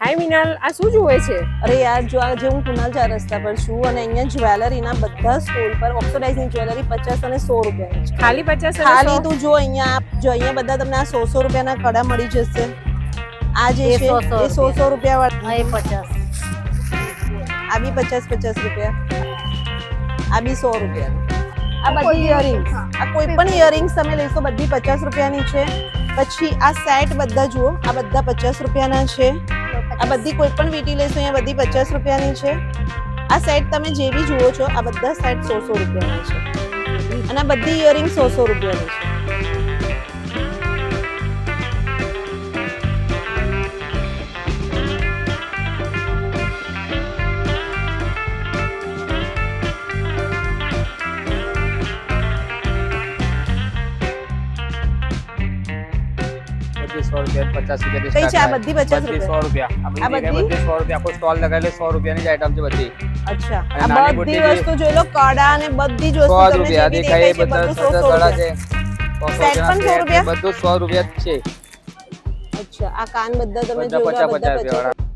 હાય મિનાલ, આ શું જોવે છે? અરે યાર જો આજે હું કુનાલ ચાર રસ્તા પર છું અને અહીંયા જ્વેલરીના બધા સ્ટોલ પર ઓક્સિડાઇઝની જ્વેલરી 50 અને 100 રૂપિયાની છે. ખાલી 50 અને ખાલી 100? તું જો અહીંયા બધા તમને આ 100 રૂપિયાના કડા મળી જશે. આ જે છે એ 100 રૂપિયા વાળા, એ 50. આ બી 50 રૂપિયા, આ બી 100 રૂપિયા. આ બધી ઇયરિંગ્સ, આ કોઈ પણ ઇયરિંગ્સ તમે લેશો બધી 50 રૂપિયાની છે. પછી આ સેટ બધા જુઓ, આ બધા 50 રૂપિયાના છે. આ બધી કોઈ પણ વીટી લેશો અહીંયા બધી 50 રૂપિયાની છે. આ સેટ તમે જે બી જુઓ છો આ બધા સેટ 100 રૂપિયાના છે અને આ બધી ઇયરિંગ્સ 100 રૂપિયાની છે. ₹100 50 રૂપિયા કઈ છે આ બધી 50 100 રૂપિયા. આ બધી 100 રૂપિયા. આખો સ્ટોલ લગાવેલો 100 રૂપિયાની જ આઈટમ છે બધી. અચ્છા, અને આ નાની બધી મોટી વસ્તુ જોઈ લો, કડા અને બધી જ વસ્તુ 100 તમને રૂપિયા જેવી દેખાય દેખાય છે બધા બધું 100 કડા છે. રૂપિયા. સેટ પણ 100 રૂપિયા? બધું 100 રૂપિયા જ છે. અચ્છા, આ કાન બધા તમે બધા જોઈ લો, 50 બધા 50 રૂપિયા વાળા.